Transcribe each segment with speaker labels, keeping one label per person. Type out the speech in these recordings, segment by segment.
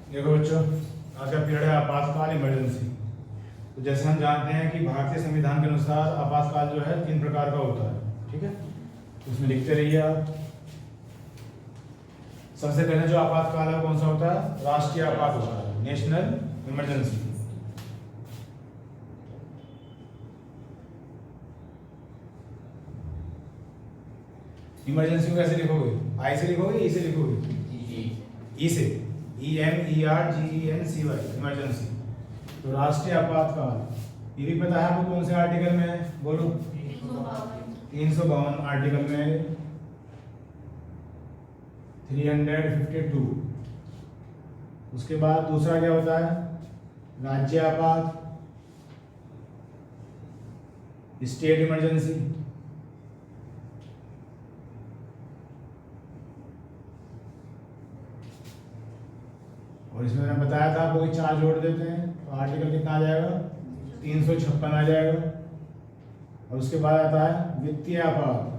Speaker 1: देखो बच्चों, आज का पीरियड है आपातकाल इमरजेंसी। तो जैसे हम जानते हैं कि भारतीय संविधान के अनुसार आपातकाल जो है 3 प्रकार का होता है, ठीक है। तो उसमें लिखते रहिए आप। सबसे पहले जो आपातकाल है कौन सा होता है? राष्ट्रीय आपातकाल, नेशनल इमरजेंसी। इमरजेंसी को कैसे लिखोगे? आई से लिखोगे, ई से लिखोगे? ई से, EMERGENCY, इमरजेंसी। तो राष्ट्रीय आपातकाल ये भी पता है आपको कौन से आर्टिकल में है? बोलो। 352 आर्टिकल में 352। उसके बाद दूसरा क्या होता है? राज्य आपात, स्टेट इमरजेंसी। और इसमें मैंने बताया था आपको कि 4 जोड़ देते हैं तो आर्टिकल कितना आ जाएगा? 356 आ जाएगा। और उसके बाद आता है वित्तीय आपात,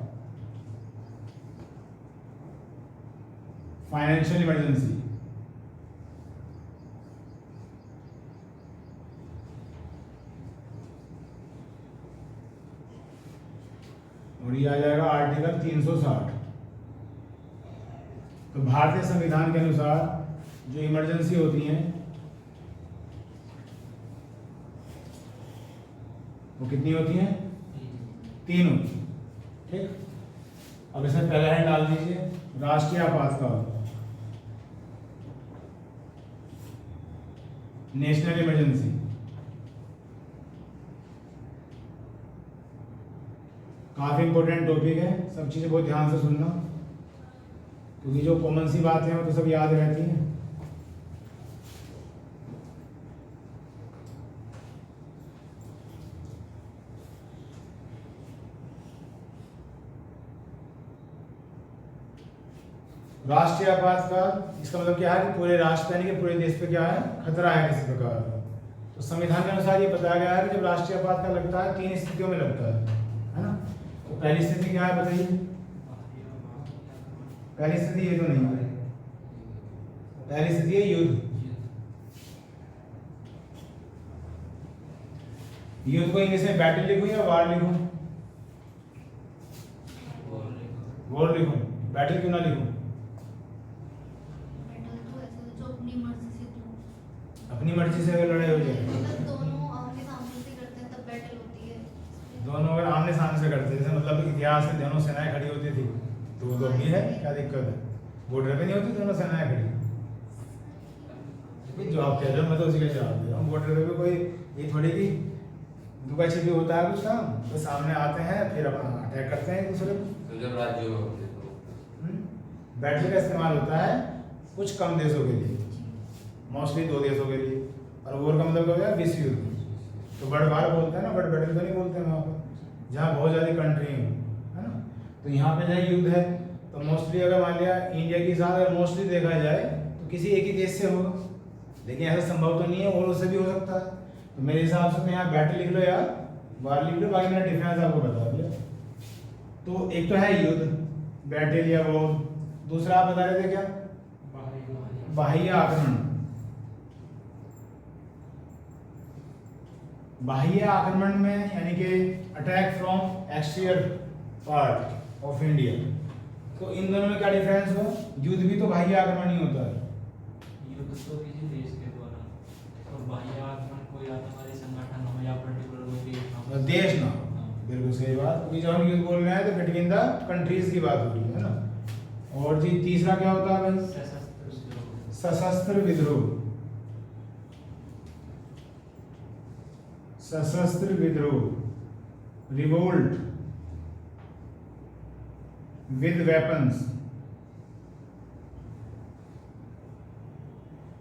Speaker 1: फाइनेंशियल इमरजेंसी। और ये आ जाएगा आर्टिकल 360। तो भारतीय संविधान के अनुसार जो इमरजेंसी होती हैं वो कितनी होती हैं? 3 होती हैं, ठीक। अब इसमें पहला है डाल दीजिए राष्ट्रीय आपातकाल, नेशनल इमरजेंसी। काफी इंपॉर्टेंट टॉपिक है, सब चीजें बहुत ध्यान से सुनना, क्योंकि जो कॉमन सी बातें हैं वो तो सब याद रहती हैं। राष्ट्रीय आपातकाल इसका मतलब क्या है कि पूरे राष्ट्र यानी कि पूरे देश पे क्या है? खतरा है किसी प्रकार का। तो संविधान के अनुसार ये बताया गया है कि जब राष्ट्रीय आपातकाल लगता है 3 स्थितियों में लगता है ना। तो पहली स्थिति क्या है बताइए? पहली स्थिति ये तो नहीं है, पहली स्थिति है युद्ध। युद्ध को इंग्लिश में बैटल लिखूं या वार लिखूं? वॉर लिखूं, बैटल क्यों ना लिखूं? अपनी मर्जी से अगर लड़ाई हो जाए,
Speaker 2: दोनों आमने सामने से करते हैं तब बैटल होती है।
Speaker 1: दोनों अगर आमने सामने से करते हैं, जैसे मतलब इतिहास में दोनों सेनाएं खड़ी होती थी, तो वो तो अभी है, क्या दिक्कत है? बॉर्डर पे नहीं होती दोनों सेनाएं खड़ी? जो आप कह रहे हो मैं तो उसी का जवाब दे रहा हूँ। बॉर्डर पे कोई ये थोड़ी कि दुका छिपी होता है कुछ काम, तो सामने आते हैं फिर अपना अटैक करते हैं एक दूसरे को।
Speaker 3: तो जब राज्य होते
Speaker 1: बैटल का इस्तेमाल होता है कुछ कम देशों के लिए, मोस्टली 2 देशों के लिए। और वॉर का मतलब क्या है? विश्व युद्ध। तो बड़ वार बोलते हैं ना, बड़ बैटल तो नहीं बोलते हैं वहाँ पर, जहाँ बहुत ज़्यादा कंट्री हो, है ना। तो यहाँ पे जहाँ युद्ध है तो मोस्टली अगर मान लिया इंडिया के साथ अगर मोस्टली देखा जाए तो किसी एक ही देश से होगा, लेकिन ऐसा संभव तो नहीं है, और उससे भी हो सकता है। तो मेरे हिसाब से यहाँ बैटल लिख लो या वार लिख लो, बाकी मैंने डिफरेंस आपको बता दिया। तो एक तो है युद्ध, बैटल या वॉर। दूसरा आप बता रहे थे क्या? बाह्य आक्रमण। बाह्य आक्रमण में यानी कि attack from exterior part of India. तो इन दोनों में क्या डिफरेंस हुआ? युद्ध भी तो बाह्य आक्रमण ही होता है।
Speaker 4: युद्ध तो किसी देश के द्वारा, और बाह्य आक्रमण कोई आतंकवादी संगठन हो या पर्टिकुलर कोई
Speaker 1: देश ना, बिल्कुल सही बात। क्योंकि जब हम युद्ध बोल रहे हैं तो बिटवीन द कंट्रीज की बात हो रही है ना। और जी तीसरा क्या होता है भाई? सशस्त्र विद्रोह। सशस्त्र विद्रोह, रिवोल्ट विद वेपन्स।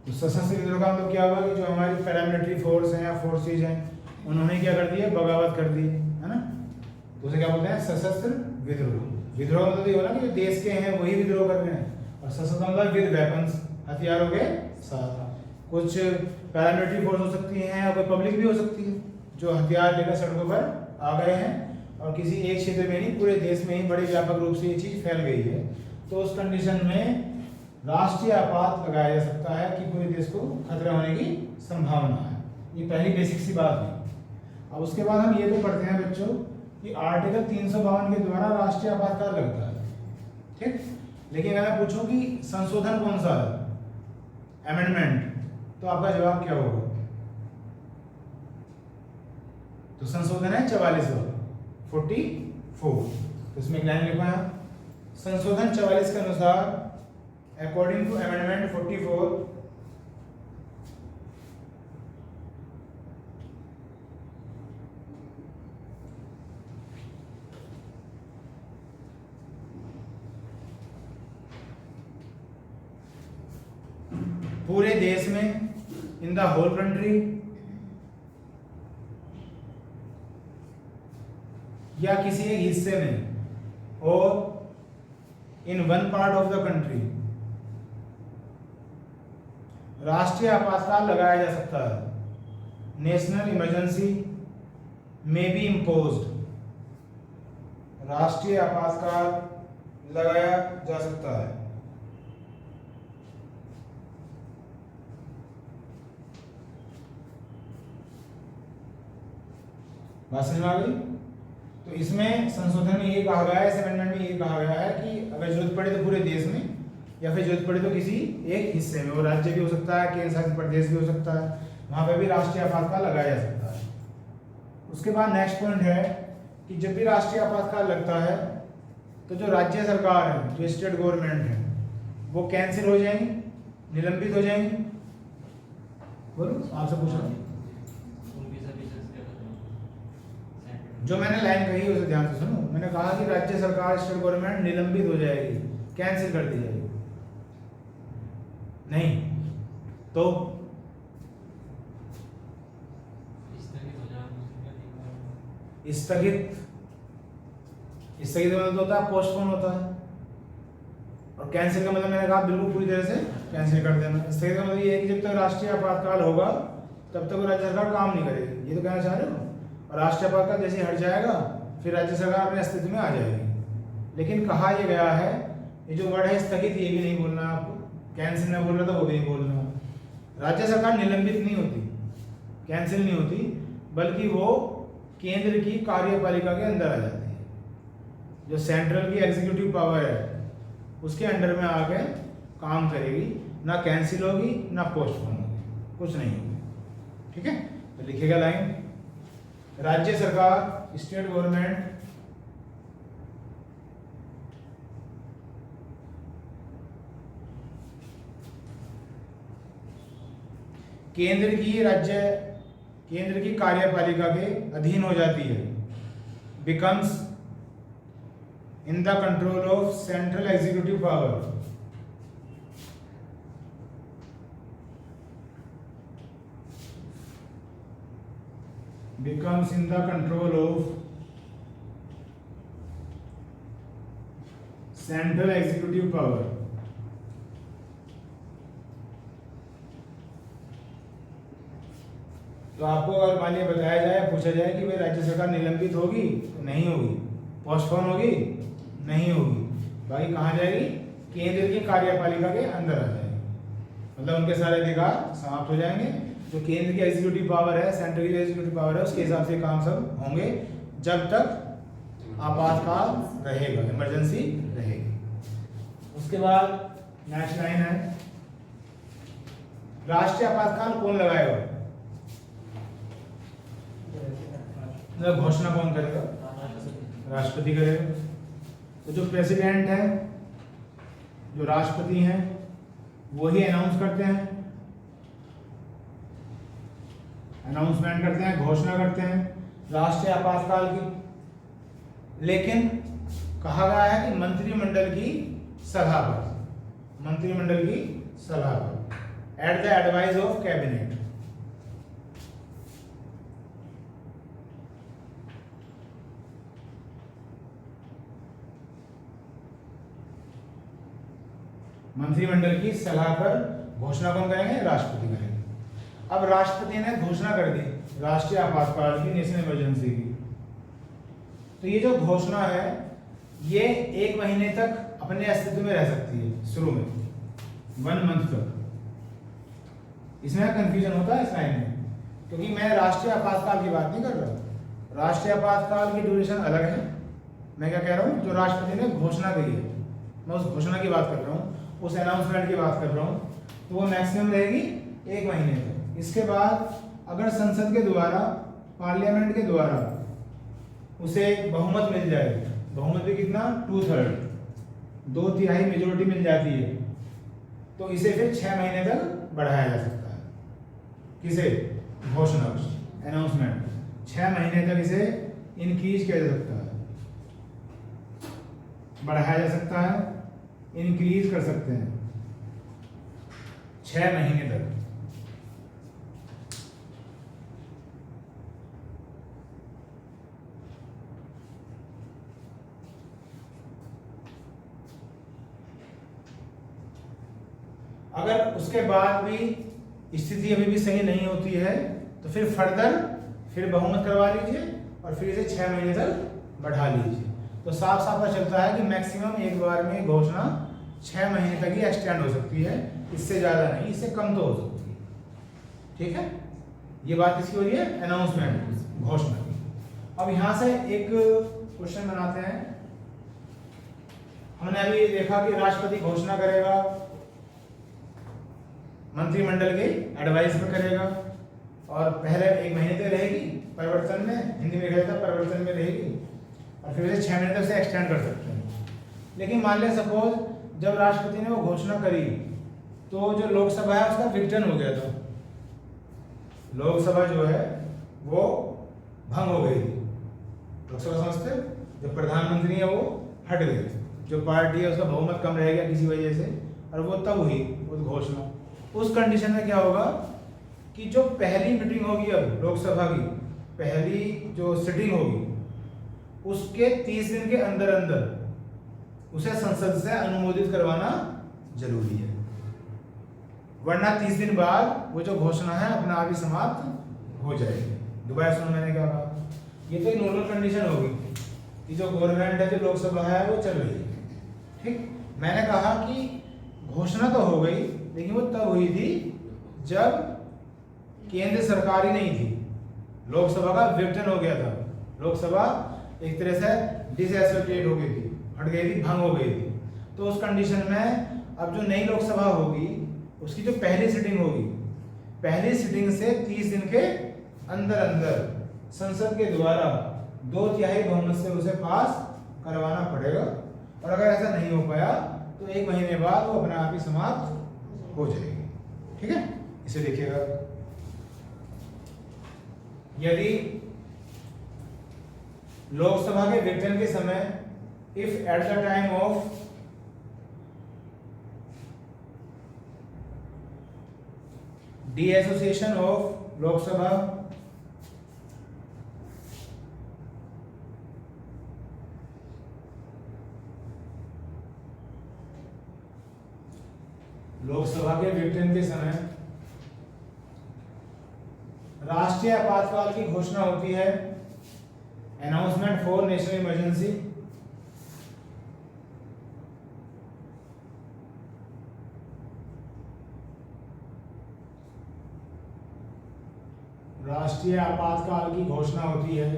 Speaker 1: तो सशस्त्र विद्रोह का मतलब क्या हुआ कि जो हमारी पैरामिलिट्री फोर्स हैं या फोर्सेज हैं उन्होंने क्या कर दिया? बगावत कर दी, है ना। तो उसे क्या बोलते हैं? सशस्त्र विद्रोह। विद्रोह मतलब ये हो ना कि जो देश के हैं वही विद्रोह कर रहे हैं, और सशस्त्र मतलब विद वेपन्स, हथियारों के साथ। कुछ पैरामिलिट्री फोर्स हो सकती हैं या कोई पब्लिक भी हो सकती है जो हथियार लेकर सड़कों पर आ गए हैं, और किसी एक क्षेत्र में नहीं पूरे देश में ही बड़े व्यापक रूप से ये चीज़ फैल गई है। तो उस कंडीशन में राष्ट्रीय आपात लगाया जा सकता है कि पूरे देश को खतरा होने की संभावना है। ये पहली बेसिक सी बात है। अब उसके बाद हम ये तो पढ़ते हैं बच्चों कि आर्टिकल 352 के द्वारा राष्ट्रीय आपातकाल लगता है, ठीक। लेकिन अगर मैं पूछूं कि संशोधन कौन सा है, अमेंडमेंट, तो आपका जवाब क्या होगा? तो संशोधन है 44वां 44। तो इसमें एक लाइन लिखा है, संशोधन 44 के अनुसार अकॉर्डिंग टू अमेंडमेंट 44 पूरे देश में, इन द होल कंट्री, या किसी एक हिस्से में, और in one part of the country राष्ट्रीय आपातकाल लगाया जा सकता है। नेशनल इमरजेंसी में बी इम्पोज्ड, राष्ट्रीय आपातकाल लगाया जा सकता है। बात समझ में आ गई? तो इसमें संशोधन में ये कहा गया है, इस अमेंडमेंट में ये कहा गया है कि अगर जरूरत पड़े तो पूरे देश में, या फिर जरूरत पड़े तो किसी एक हिस्से में, वो राज्य भी हो सकता है, केंद्र शासित प्रदेश भी हो सकता है, वहां पे भी राष्ट्रीय आपातकाल लगाया जा सकता है। उसके बाद नेक्स्ट पॉइंट है कि जब भी राष्ट्रीय आपातकाल लगता है तो जो राज्य सरकार है, जो स्टेट गवर्नमेंट है, वो कैंसिल हो जाएंगी, निलंबित हो जाएंगी। बोलो, आपसे पूछ रहा हूँ। जो मैंने लाइन कही उसे ध्यान से सुनो। मैंने कहा कि राज्य सरकार, स्टेट गवर्नमेंट निलंबित हो जाएगी, कैंसिल कर दी जाएगी। नहीं तो स्थगित मतलब होता है पोस्टपोन होता है, और कैंसिल का मतलब मैंने कहा बिल्कुल पूरी तरह से कैंसिल कर देना। स्थगित का मतलब ये है कि जब तक राष्ट्रीय आपातकाल होगा तब तक वो राज्य सरकार काम नहीं करेगी, ये तो कहना चाह रहे हो। और राष्ट्रीय आपातकाल जैसे हट जाएगा फिर राज्य सरकार अपने अस्तित्व में आ जाएगी। लेकिन कहा यह गया है, ये जो वर्ड है स्थगित, ये भी नहीं बोलना आपको, कैंसिल में बोल रहा था वो भी नहीं बोलना। राज्य सरकार निलंबित नहीं होती, कैंसिल नहीं होती, बल्कि वो केंद्र की कार्यपालिका के अंदर आ जाती है। जो सेंट्रल की एग्जीक्यूटिव पावर है उसके अंडर में आके काम करेगी, ना कैंसिल होगी ना पोस्टपोन होगी, कुछ नहीं होगी, ठीक है। तो लिखेगा लाइन, राज्य सरकार, स्टेट गवर्नमेंट केंद्र की कार्यपालिका के अधीन हो जाती है। Becomes in the control of central executive power, becomes in the control of central executive power। तो आपको अगर मान लिया बताया जाए, पूछा जाए कि भाई राज्य सरकार निलंबित होगी तो नहीं होगी, पोस्टपोन होगी नहीं होगी, बाकी कहाँ जाएगी? केंद्र की कार्यपालिका के अंदर आ जाएगी, मतलब उनके सारे अधिकार समाप्त हो जाएंगे। जो केंद्र की एग्जीक्यूटिव पावर है, सेंट्रल की एग्जीक्यूटिव पावर है, उसके हिसाब से काम सब होंगे जब तक आपातकाल रहेगा, इमरजेंसी रहेगी। उसके बाद नेक्स्ट लाइन है, राष्ट्रीय आपातकाल कौन लगाएगा? घोषणा कौन करेगा? राष्ट्रपति करेगा। तो जो प्रेसिडेंट है, जो राष्ट्रपति हैं, वही अनाउंस करते हैं, अनाउंसमेंट करते हैं, घोषणा करते हैं राष्ट्रीय आपातकाल की। लेकिन कहा गया है कि मंत्रिमंडल की सलाह पर, मंत्रिमंडल की सलाह पर, at the advice of cabinet. मंत्रिमंडल की सलाह पर घोषणा कौन करेंगे? राष्ट्रपति करेंगे। अब राष्ट्रपति ने घोषणा कर दी राष्ट्रीय आपातकाल की, नेशनल इमरजेंसी की, तो ये जो घोषणा है ये 1 महीने तक अपने अस्तित्व में रह सकती है शुरू में, 1 मंथ तक। इसमें कंफ्यूजन होता है इस लाइन में, क्योंकि मैं राष्ट्रीय आपातकाल की बात नहीं कर रहा। राष्ट्रीय आपातकाल की ड्यूरेशन अलग है। मैं क्या कह रहा हूँ, जो राष्ट्रपति ने घोषणा करी है, मैं उस घोषणा की बात कर रहा हूँ, उस अनाउंसमेंट की बात कर रहा हूँ। तो वो मैक्सिमम रहेगी 1 महीने तक। इसके बाद अगर संसद के द्वारा, पार्लियामेंट के द्वारा उसे बहुमत मिल जाए, बहुमत भी कितना, 2/3, 2/3 मेजोरिटी मिल जाती है, तो इसे फिर 6 महीने तक बढ़ाया जा सकता है। किसे, घोषणा, अनाउंसमेंट, 6 महीने तक इसे इंक्रीज किया जा सकता है, बढ़ाया जा सकता है, इंक्रीज कर सकते हैं 6 महीने तक। अगर उसके बाद भी स्थिति अभी भी सही नहीं होती है तो फिर फर्दर फिर बहुमत करवा लीजिए और फिर इसे 6 महीने तक बढ़ा लीजिए। तो साफ साफ पता चलता है कि मैक्सिमम एक बार में घोषणा 6 महीने तक ही एक्सटेंड हो सकती है, इससे ज़्यादा नहीं, इससे कम तो हो सकती है। ठीक है, ये बात किसकी हो रही है, अनाउंसमेंट, घोषणा की। अब यहाँ से एक क्वेश्चन बनाते हैं। हमने अभी देखा कि राष्ट्रपति घोषणा करेगा, मंत्रिमंडल के एडवाइस पर करेगा, और पहले 1 महीने तक रहेगी परिवर्तन में, हिंदी में कहता परिवर्तन में रहेगी, और फिर उसे 6 महीने तक से एक्सटेंड कर सकते हैं। लेकिन मान लें सपोज जब राष्ट्रपति ने वो घोषणा करी तो जो लोकसभा है उसका विघटन हो गया था, लोकसभा जो है वो भंग हो गई थी। लोकसभा समझते, जो प्रधानमंत्री है वो हट गए, जो पार्टी है उसका बहुमत कम रह गया किसी वजह से, और वो तब हुई उस घोषणा। उस कंडीशन में क्या होगा कि जो पहली मीटिंग होगी, अब लोकसभा की पहली जो सिटिंग होगी, उसके 30 दिन के अंदर अंदर उसे संसद से अनुमोदित करवाना जरूरी है, वरना 30 दिन बाद वो जो घोषणा है अपने आप ही समाप्त हो जाएगी। दोबारा सुनो मैंने क्या कहा, ये तो एक नॉर्मल कंडीशन होगी कि जो गवर्नमेंट है, जो लोकसभा है वो चल रही है। ठीक, मैंने कहा कि घोषणा तो हो गई, लेकिन वो तब हुई थी जब केंद्र सरकार ही नहीं थी, लोकसभा का विघटन हो गया था, लोकसभा एक तरह से डिसएसोसिएट हो गई थी, हट गई थी, भंग हो गई थी। तो उस कंडीशन में अब जो नई लोकसभा होगी उसकी जो पहली सिटिंग होगी, पहली सिटिंग से 30 दिन के अंदर अंदर संसद के द्वारा 2/3 बहुमत से उसे पास करवाना पड़ेगा, और अगर ऐसा नहीं हो पाया तो 1 महीने बाद वो अपने आप ही समाप्त हो जाएगी। ठीक है, इसे देखिएगा, यदि लोकसभा के विघटन के समय, if at the time of dissociation of Lok Sabha Lok Sabha के विघटन के समय राष्ट्रीय आपातकाल की घोषणा होती है, अनाउंसमेंट फॉर नेशनल इमरजेंसी, राष्ट्रीय आपातकाल की घोषणा होती है,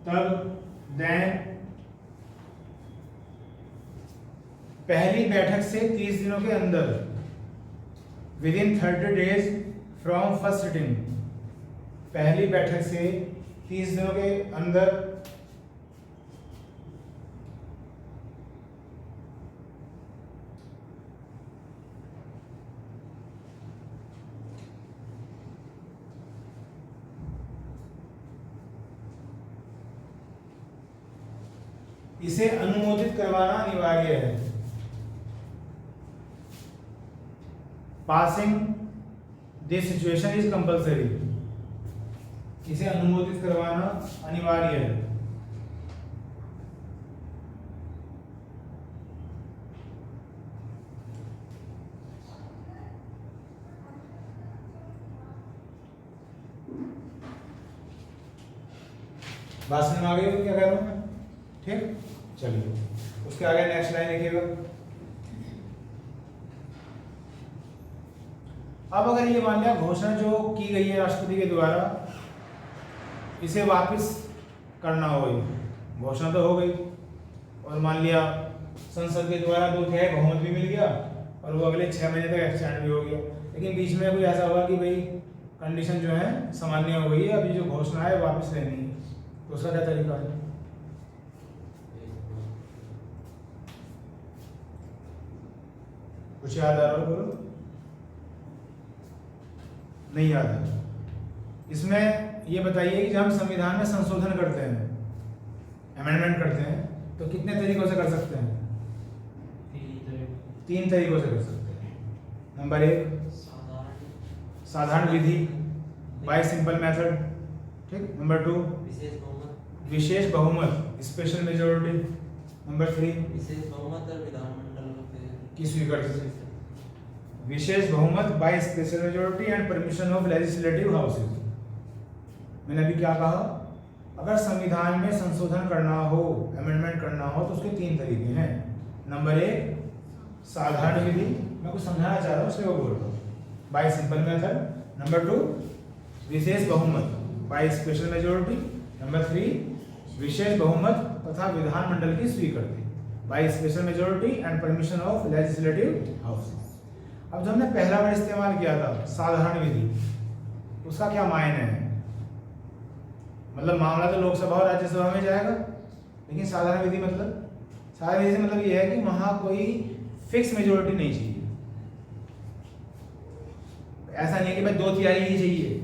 Speaker 1: तब देन पहली बैठक से 30 दिनों के अंदर, with in 30 days from first sitting, पहली बैठक से 30 दिनों के अंदर इसे अनुमोदित करवाना अनिवार्य है। Passing this situation is compulsory, इसे अनुमोदित करवाना अनिवार्य है। बात समझ में आ गई क्या कह रहा हूँ मैं? ठीक, चलिए उसके आगे नेक्स्ट लाइन लिखिएगा। अब अगर ये मान लिया घोषणा जो की गई है राष्ट्रपति के द्वारा, इसे वापस करना हो, ये घोषणा तो हो गई और मान लिया संसद के द्वारा 2/3 बहुमत भी मिल गया और वो अगले 6 महीने तक एक्सटेंड भी हो गया, लेकिन बीच में कोई ऐसा हुआ कि भाई कंडीशन जो है सामान्य हो गई है, अभी जो घोषणा है वापस लेनी है, तो उसका क्या तरीका है? कुछ याद आ रहा हो बोलो? नहीं याद है? इसमें ये बताइए कि जब हम संविधान में संशोधन करते हैं, अमेंडमेंट करते हैं, तो कितने तरीकों से कर सकते हैं? 3 तरीकों से कर सकते हैं। नंबर 1 साधारण विधि, बाय सिंपल मेथड, ठीक। नंबर 2 विशेष बहुमत, स्पेशल मेजोरिटी। नंबर 3
Speaker 3: विशेष बहुमत और विधानमंडल
Speaker 1: की स्वीकृति, विशेष बहुमत by special majority and permission of legislative houses. मैंने अभी क्या कहा? अगर संविधान में संशोधन करना हो, अमेंडमेंट करना हो, तो उसके 3 तरीके हैं। नंबर 1 साधारण विधि, मैं कुछ समझाना चाह रहा हूँ इसलिए वो बोल रहा हूँ, बाय सिंपल मेथड। नंबर 2 विशेष बहुमत बाय स्पेशल मेजोरिटी। नंबर 3 विशेष बहुमत तथा विधानमंडल की स्वीकृति by special majority and permission of legislative house. अब जो हमने पहला वर्ड इस्तेमाल किया था साधारण विधि, उसका क्या मायने है? मतलब मामला तो लोकसभा और राज्यसभा में जाएगा, लेकिन साधारण विधि मतलब, साधारण विधि से मतलब ये है कि वहां कोई फिक्स मेजोरिटी नहीं चाहिए। ऐसा नहीं है कि भाई 2/3 ही चाहिए।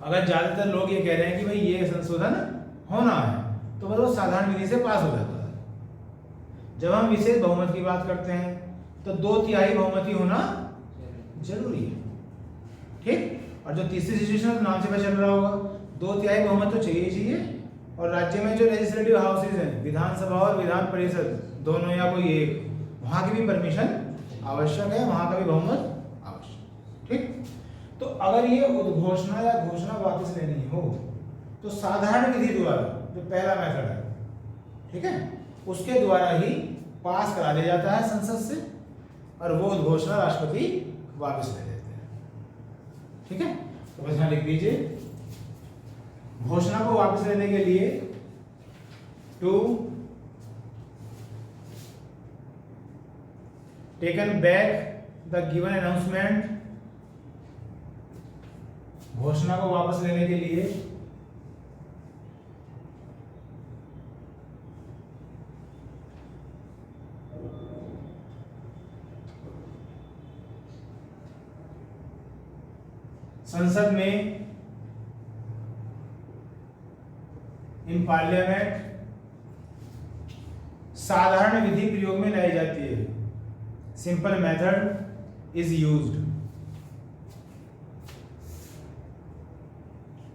Speaker 1: अगर ज्यादातर लोग ये कह रहे हैं कि भाई ये संशोधन होना है, तो वो साधारण विधि से पास हो जाता है। जब हम विशेष बहुमत की बात करते हैं तो 2/3 बहुमत ही होना जरूरी है, ठीक। और जो तीसरी सिचुएशन नाम से पता चल रहा होगा, 2/3 बहुमत तो चाहिए ही चाहिए। और राज्य में जो लेजिस्लेटिव हाउसेज हैं, विधानसभा और विधान परिषद दोनों या कोई एक, वहां की भी परमिशन आवश्यक है, वहां का भी बहुमत आवश्यक, ठीक। तो अगर ये उद्घोषणा या घोषणा वापस लेनी हो तो साधारण विधि द्वारा, जो पहला मेथड है, ठीक है, उसके द्वारा ही पास करा दिया जाता है संसद से, और वो उद्घोषणा राष्ट्रपति वापस ले लेते हैं, ठीक है। तो बस यहां लिख दीजिए, घोषणा को वापस लेने के लिए to taken back the given announcement, घोषणा को वापस लेने के लिए संसद में, इन पार्लियामेंट, साधारण विधि प्रयोग में लाई जाती है। Simple method is used.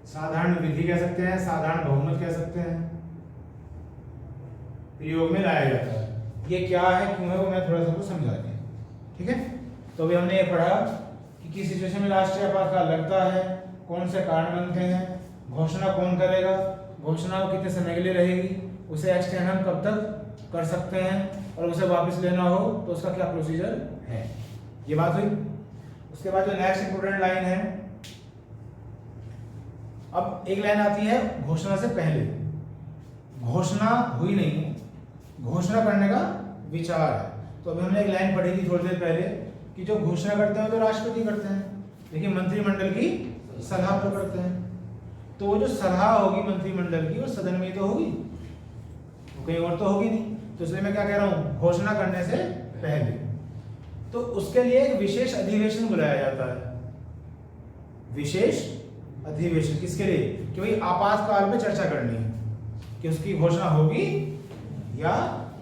Speaker 1: साधारण विधि कह सकते हैं, साधारण बहुमत कह सकते हैं, प्रयोग में लाया जाता है। ये क्या है, क्यों है, वो मैं थोड़ा सा कुछ समझा दिया, ठीक है। तो अभी हमने ये पढ़ा कि किस सिचुएशन में राष्ट्रीय आपातकाल लगता है, कौन से कारण बनते हैं, घोषणा कौन करेगा, घोषणा कितने समय के लिए रहेगी, उसे एक्सटेंड हम कब तक कर सकते हैं, और उसे वापस लेना हो तो उसका क्या प्रोसीजर है, ये बात हुई। उसके बाद जो नेक्स्ट इंपोर्टेंट लाइन है, अब एक लाइन आती है घोषणा से पहले। घोषणा हुई नहीं है, घोषणा करने का विचार है। तो अभी हमने एक लाइन पढ़ी थी थोड़ी देर पहले कि जो घोषणा करते हैं तो राष्ट्रपति करते हैं, लेकिन मंत्रिमंडल की सलाह पर करते हैं। तो वो जो सलाह होगी मंत्रिमंडल की, वो सदन में ही तो होगी, वो कहीं और तो होगी नहीं। तो इसलिए मैं क्या कह रहा हूं, घोषणा करने से पहले तो उसके लिए एक विशेष अधिवेशन बुलाया जाता है। विशेष अधिवेशन किसके लिए, कि भाई आपातकाल में चर्चा करनी है कि उसकी घोषणा होगी या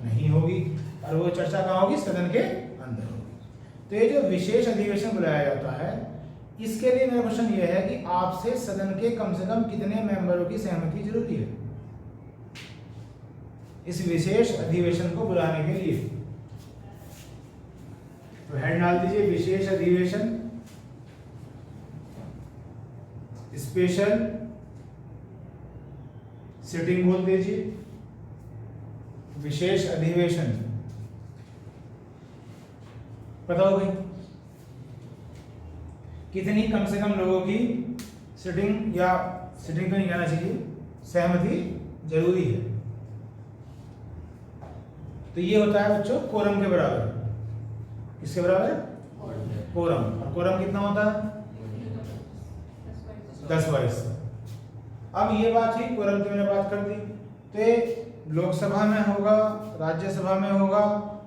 Speaker 1: नहीं होगी, और वो चर्चा कहाँ होगी, सदन के अंदर होगी। तो ये जो विशेष अधिवेशन बुलाया जाता है, इसके लिए मेरा क्वेश्चन ये है कि आपसे सदन के कम से कम कितने मेंबरों की सहमति जरूरी है इस विशेष अधिवेशन को बुलाने के लिए। तो हेड डाल दीजिए विशेष अधिवेशन, स्पेशल सिटिंग बोल दीजिए, विशेष अधिवेशन पता हो गई कितनी कम से कम लोगों की सिटिंग, या सिटिंग तो नहीं कहना चाहिए, सहमति जरूरी है। तो ये होता है बच्चों कोरम के बराबर। किसके बराबर? कोरम। और कोरम कितना होता है? 10/22। अब ये बात हुई कोरम की, मैंने बात कर दी। तो ये लोकसभा में होगा, राज्यसभा में होगा,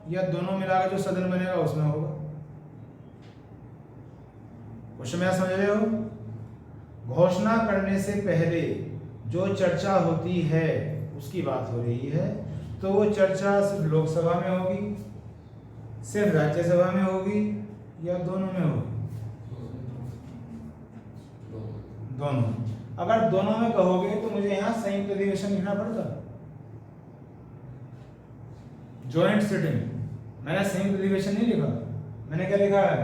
Speaker 1: या दोनों मिलाकर जो सदन बनेगा उसमें होगा? क्वेश्चन में समझ रहे हो? घोषणा करने से पहले जो चर्चा होती है उसकी बात हो रही है। तो वो चर्चा सिर्फ लोकसभा में होगी, सिर्फ राज्यसभा में होगी, या दोनों में होगी? दोनों। अगर दोनों में कहोगे तो मुझे यहाँ संयुक्त अधिवेशन लिखना पड़ता, जॉइंट सिटिंग। मैंने संयुक्त अधिवेशन नहीं लिखा, मैंने क्या लिखा है?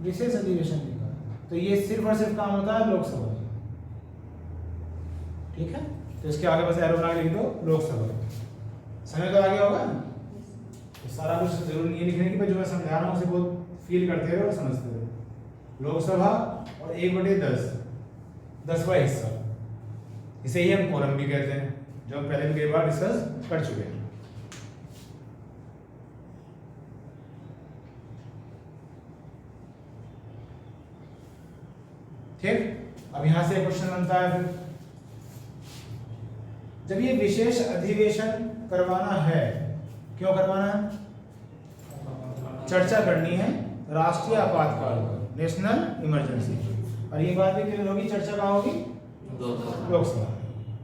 Speaker 1: विशेष अधिवेशन लिखा। तो ये सिर्फ और सिर्फ काम होता है लोकसभा। ठीक है, तो इसके आगे बस एरो बना के लिख दो लोकसभा। समय तो आगे होगा ना, तो सारा कुछ जरूरी नहीं लिखने की, पर जो मैं समझा रहा हूँ उसे बहुत फील करते रहो और समझते रहो। लोकसभा और 1/10, 10वां हिस्सा, इसे ही हम कोरम भी कहते हैं, जो हम पहले भी कई बार डिस्कस कर चुके हैं। ठीक, अब यहां से क्वेश्चन बनता है फिर, जब ये विशेष अधिवेशन करवाना है, क्यों करवाना है? चर्चा करनी है राष्ट्रीय आपातकाल पर, नेशनल इमरजेंसी। और ये बात भी क्लियर होगी, चर्चा कहाँ होगी? लोकसभा।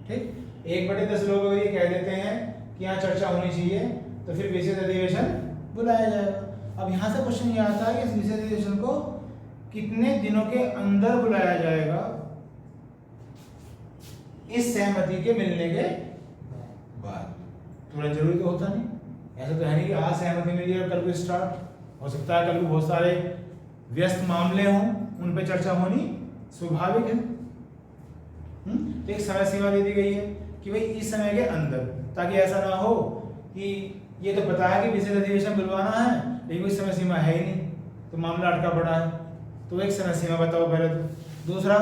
Speaker 1: ठीक, 1/10 लोग ये कह देते हैं कि यहाँ चर्चा होनी चाहिए, तो फिर विशेष अधिवेशन बुलाया जाएगा। अब यहाँ से क्वेश्चन ये आता है कि इस विशेष अधिवेशन को कितने दिनों के अंदर बुलाया जाएगा इस सहमति के मिलने के बाद। तुरंत जरूरी तो होता नहीं, ऐसा तो है नहीं कि आज सहमति मिली और कल को स्टार्ट हो सकता है, कल को बहुत सारे व्यस्त मामले हों, उन पे चर्चा होनी स्वाभाविक है। तो एक समय सीमा दे दी गई है कि भाई इस समय के अंदर, ताकि ऐसा ना हो कि ये तो पता है कि विशेष अधिवेशन बुलवाना है लेकिन कोई समय सीमा है ही नहीं, तो मामला अटका पड़ा है। तो एक समय सीमा बताओ पहले तो। दूसरा,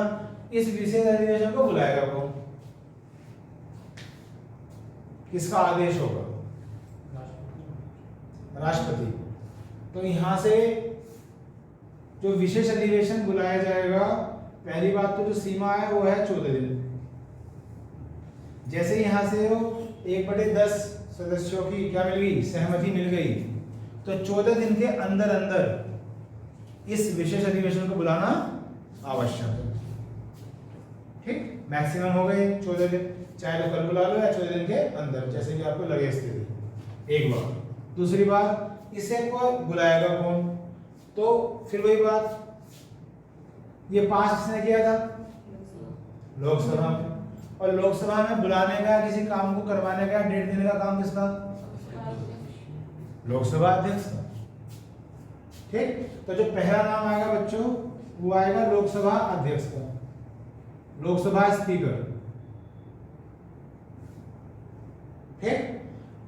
Speaker 1: इस विशेष अधिवेशन को बुलाएगा कौन? किसका आदेश होगा? राष्ट्रपति। तो यहां से जो विशेष अधिवेशन बुलाया जाएगा, पहली बात तो जो सीमा है वो है 14 दिन। जैसे यहां से 1/10 सदस्यों की क्या मिल गई? सहमति मिल गई, तो 14 दिन के अंदर अंदर इस विशेष अधिवेशन को बुलाना आवश्यक है। ठीक, मैक्सिमम हो गए 14 दिन, चाहे तो कल बुला लो या 14 दिन के अंदर, जैसे कि आपको लगे स्थिति। एक बात। दूसरी बात, इसे को बुलाएगा कौन? तो फिर वही बात, ये 5 किसने किया था? लोकसभा में। और लोकसभा में बुलाने का, किसी काम को करवाने का, डेट देने का काम किसका? लोकसभा अध्यक्ष का। ठीक, तो जो पहला नाम आएगा बच्चों वो आएगा लोकसभा अध्यक्ष का, लोकसभा स्पीकर। ठीक,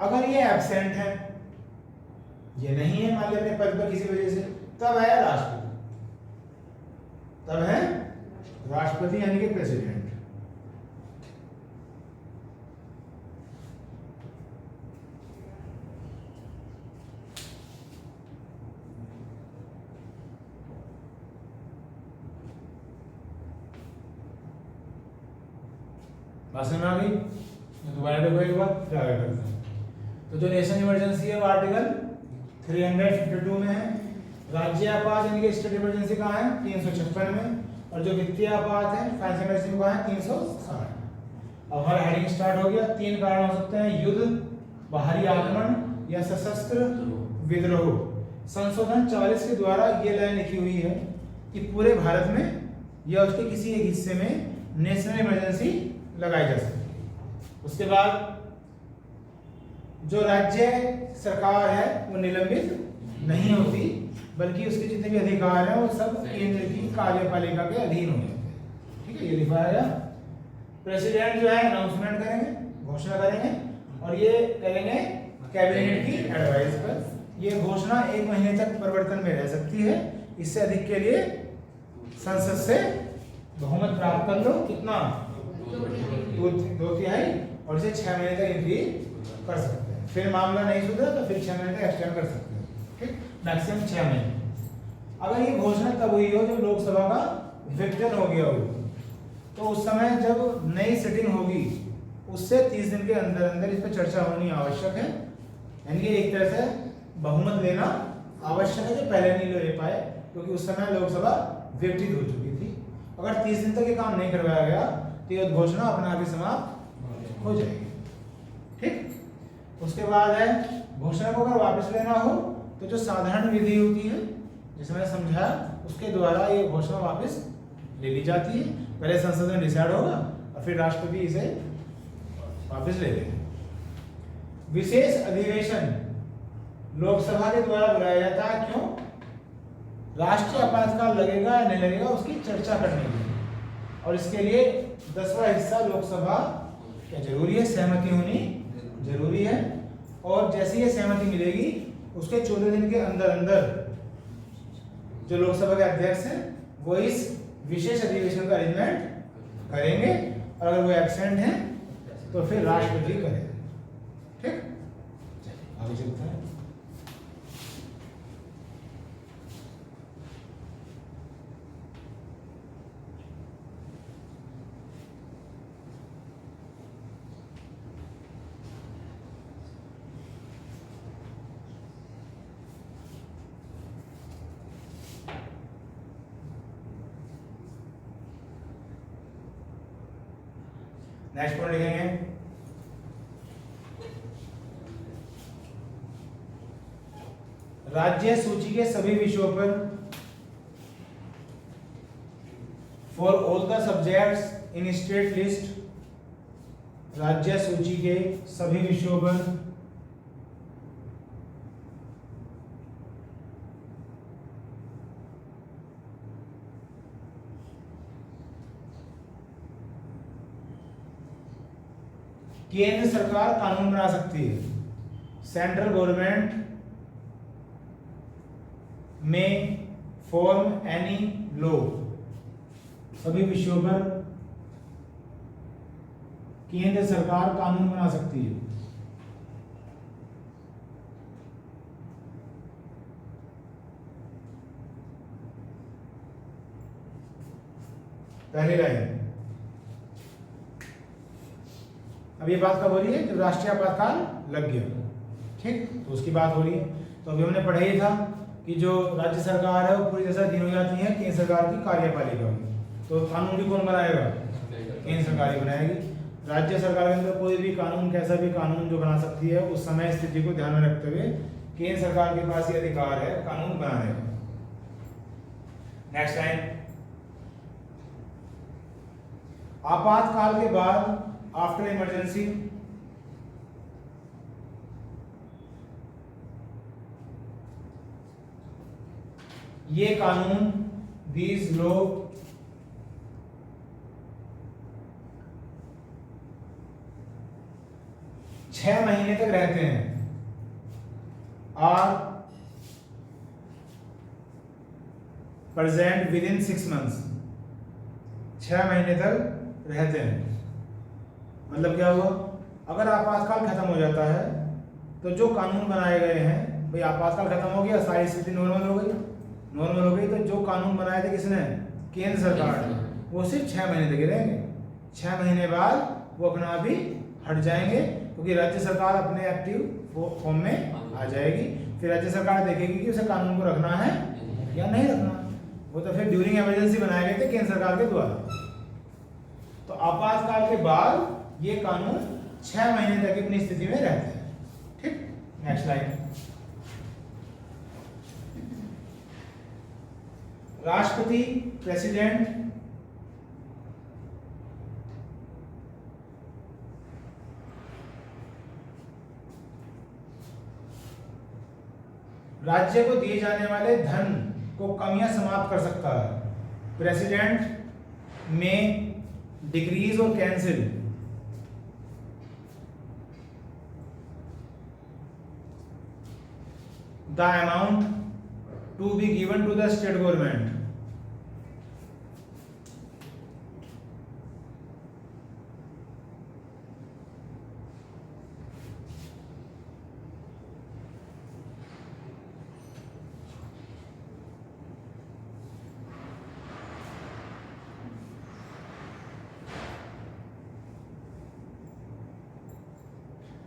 Speaker 1: अगर ये एब्सेंट है, ये नहीं है, मान लिया अपने पद पर किसी वजह से, तब है राष्ट्रपति। तब है राष्ट्रपति यानी कि प्रेसिडेंट। बात समझ आ गई? दोबारा देखो एक बार, क्या करते हैं। तो जो नेशनल इमरजेंसी है वो आर्टिकल 352 में है। राज्य आपात यानी कि स्टेट इमरजेंसी कहाँ है? 356 में। और जो वित्तीय आपात है, फाइनेंशियल इमरजेंसी कहाँ है? 360। अब हमारा हेडिंग स्टार्ट हो गया। 3 कारण हो सकते हैं, युद्ध, बाहरी आक्रमण या सशस्त्र विद्रोह। संशोधन 44 के द्वारा ये लाइन लिखी हुई है कि पूरे भारत में या उसके किसी एक हिस्से में नेशनल इमरजेंसी लगाई जा सकती है। उसके बाद जो राज्य सरकार है वो निलंबित नहीं होती, बल्कि उसके जितने भी अधिकार हैं वो सब केंद्र की कार्यपालिका के अधीन हो जाते हैं। ठीक है, ये लिखा है। प्रेसिडेंट जो है अनाउंसमेंट करेंगे, घोषणा करेंगे, और ये करेंगे कैबिनेट की एडवाइस पर। ये घोषणा 1 महीने तक परिवर्तन में रह सकती है, इससे अधिक के लिए संसद से बहुमत प्राप्त कर लो, कितना 2/3, और इसे 6 महीने तक इंक्रीज कर सकते हैं। फिर मामला नहीं सुधरा तो फिर 6 महीने तक एक्सटेंड कर सकते हैं, ठीक, मैक्सिमम 6 महीने। अगर ये घोषणा तब हुई हो जब लोकसभा का विघटन हो गया हो, तो उस समय जब नई सिटिंग होगी उससे 30 दिन के अंदर अंदर इस पर चर्चा होनी आवश्यक है। यानी कि एक तरह से बहुमत लेना आवश्यक है, जो पहले नहीं ले पाए क्योंकि उस समय लोकसभा विघटित हो चुकी थी। अगर 30 दिन तक ये काम नहीं करवाया गया तो ये घोषणा अपने आप ही समाप्त हो जाएगी, ठीक। उसके बाद है घोषणा को अगर वापस लेना हो तो जो साधारण विधि होती है, जिसे मैंने समझाया, उसके द्वारा ये घोषणा वापस ले ली जाती है। पहले संसद में डिसाइड होगा और फिर राष्ट्रपति इसे वापस ले लेंगे। विशेष अधिवेशन लोकसभा के द्वारा बुलाया जाता है, क्यों? राष्ट्रीय आपातकाल लगेगा या नहीं लगेगा उसकी चर्चा करने के लिए, और इसके लिए 10वां हिस्सा लोकसभा क्या जरूरी है, सहमति होनी जरूरी है। और जैसे ये सहमति मिलेगी उसके 14 दिन के अंदर अंदर जो लोकसभा के अध्यक्ष हैं वो इस विशेष अधिवेशन का अरेंजमेंट करेंगे, और अगर वो एब्सेंट हैं तो फिर राष्ट्रपति करेंगे, ठीक। आगे चलते हैं। नेक्स्ट पॉइंट लिखेंगे राज्य सूची के सभी विषयों पर for all the subjects in state list, राज्य सूची के सभी विषयों पर केंद्र सरकार कानून बना सकती है। सेंट्रल गवर्नमेंट में फॉर्म एनी लॉ, सभी विषयों पर केंद्र सरकार कानून बना सकती है। पहली लाइन। अब ये बात कब हो रही है? जब राष्ट्रीय आपातकाल लग गया, ठीक, तो उसकी बात हो रही है। तो अभी हमने पढ़ा ही था कि जो राज्य सरकार है वो पूरी तरह से अधीन हो जाती है केंद्र सरकार की कार्यपालिका में। तो कानून भी कौन बनाएगा? केंद्र सरकार ही बनाएगी। राज्य सरकार के अंदर कोई भी कानून, कैसा भी कानून जो बना सकती है, उस समय स्थिति को ध्यान में रखते हुए केंद्र सरकार के पास ये अधिकार है कानून बनाने का। Next line. आपातकाल के बाद, आफ्टर इमरजेंसी, ये कानून, दीज लॉ छह महीने तक रहते हैं, are present within 6 months, 6 महीने तक रहते हैं। मतलब क्या हुआ? अगर आपातकाल खत्म हो जाता है तो जो कानून बनाए गए हैं, भाई आपातकाल खत्म हो गया, सारी स्थिति नॉर्मल हो गई, तो जो कानून बनाए थे किसने? केंद्र सरकार ने, वो सिर्फ 6 महीने तक रहेंगे। 6 महीने बाद वो अपना भी हट जाएंगे, क्योंकि राज्य सरकार अपने एक्टिव फॉर्म में आ जाएगी। फिर राज्य सरकार देखेगी कि उसे कानून को रखना है या नहीं रखना। वो तो फिर ड्यूरिंग इमरजेंसी बनाए गए थे केंद्र सरकार के द्वारा। तो आपातकाल के बाद ये कानून 6 महीने तक अपनी स्थिति में रहते हैं, ठीक। Next line. राष्ट्रपति, प्रेसिडेंट, राज्य को दिए जाने वाले धन को कम या समाप्त कर सकता है। प्रेसिडेंट में डिक्रीज और cancel the amount to be given to the state government.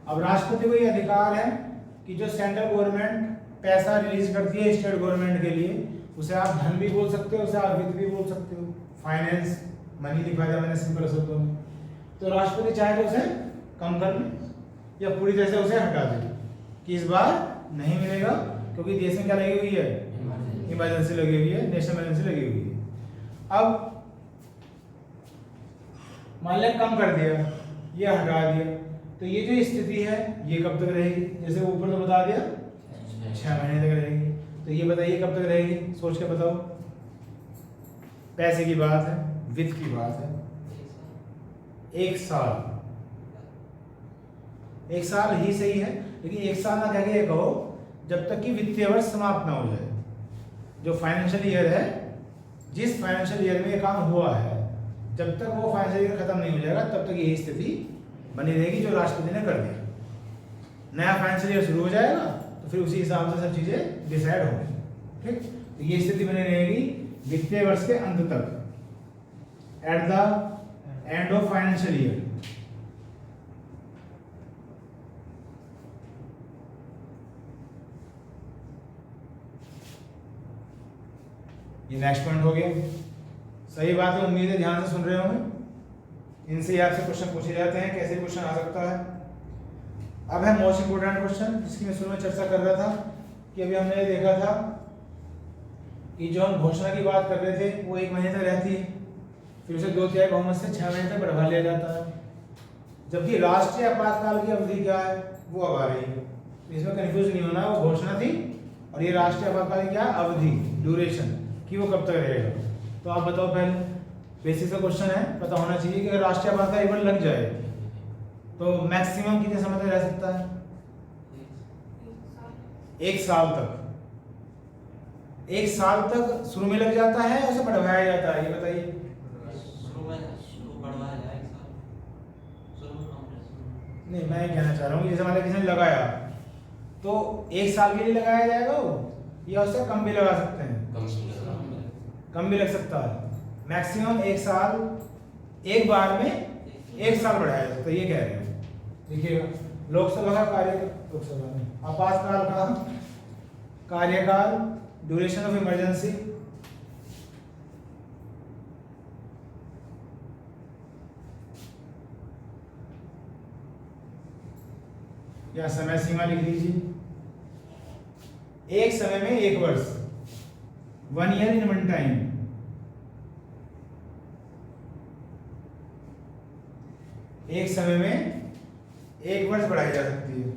Speaker 1: अब राष्ट्रपति को ये अधिकार है कि जो सेंट्रल गवर्नमेंट पैसा रिलीज करती है स्टेट गवर्नमेंट के लिए, उसे आप धन भी बोल सकते हो, उसे आप वित्त भी बोल सकते हो, फाइनेंस, मनी लिखा जाए मैंने सिंपल शब्दों में। तो राष्ट्रपति चाहे तो उसे कम कर ले या पूरी तरह से उसे हटा दे कि इस बार नहीं मिलेगा, क्योंकि देश में क्या लगी हुई है, इमरजेंसी लगी हुई है, नेशनल इमरजेंसी लगी हुई है। अब मान लें कम कर दिया, ये हटा दिया, तो ये जो स्थिति है ये कब तक रहेगी? जैसे ऊपर तो बता दिया 6 महीने तक रहेगी, तो ये बताइए कब तक रहेगी, सोच के बताओ। पैसे की बात है, वित्त की बात है, 1 साल, 1 साल ही सही है, लेकिन 1 साल ना कह के ये कहो जब तक कि वित्तीय वर्ष समाप्त ना हो जाए। जो फाइनेंशियल ईयर है, जिस फाइनेंशियल ईयर में ये काम हुआ है, जब तक वो फाइनेंशियल ईयर खत्म नहीं हो जाएगा तब तक यही स्थिति बनी रहेगी जो राष्ट्रपति ने कर दिया। नया फाइनेंशियल ईयर शुरू हो जाएगा तो फिर उसी हिसाब से सब चीजें डिसाइड होंगी। ठीक, तो ये स्थिति बनी रहेगी वित्तीय वर्ष के अंत तक, at the end of financial year. ये नेक्स्ट पॉइंट हो गया। सही बात है, उम्मीद है ध्यान से सुन रहे होंगे। इनसे ही आपसे क्वेश्चन पूछे जाते हैं, कैसे क्वेश्चन आ सकता है। अब है मोस्ट इंपोर्टेंट क्वेश्चन, जिसकी मैं शुरू में चर्चा कर रहा था कि अभी हमने देखा था कि जो हम घोषणा की बात कर रहे थे वो 1 महीने तक रहती है, फिर उसे 2/3 बहुमत से 6 महीने तक बढ़ा लिया जाता है, जबकि राष्ट्रीय आपातकाल की अवधि क्या है वो अब आ रही है। इसमें कंफ्यूज नहीं होना, वो घोषणा थी और ये राष्ट्रीय आपातकाल की क्या अवधि, ड्यूरेशन कि वो कब तक रहेगा। तो आप बताओ, पहले बेसिक सा क्वेश्चन है, पता होना चाहिए कि अगर राष्ट्रीय आपातकाल एक बार लग जाए तो मैक्सिमम कितने समय तक रह सकता है? 1 साल तक। 1 साल तक शुरू में लग जाता है, उसे बढ़वाया जाता है, ये बताइए।
Speaker 3: शुरू बढ़वाया जाए 1 साल, शुरू में
Speaker 1: नहीं, मैं ये कहना चाह रहा हूँ कि जैसे मान किसी ने लगाया तो 1 साल के लिए लगाया जाएगा वो, या उससे कम भी लगा सकते हैं? कम भी लग सकता है। मैक्सिमम 1 साल, एक बार में 1 साल बढ़ाया जाता है, ये कह रहे हैं। देखिएगा, लोकसभा का लोकसभा में आपातकाल का कार्यकाल, ड्यूरेशन ऑफ इमरजेंसी, या समय सीमा लिख लीजिए। एक समय में 1 वर्ष, 1 ईयर इन 1 टाइम। एक समय में 1 वर्ष बढ़ाई जा सकती है।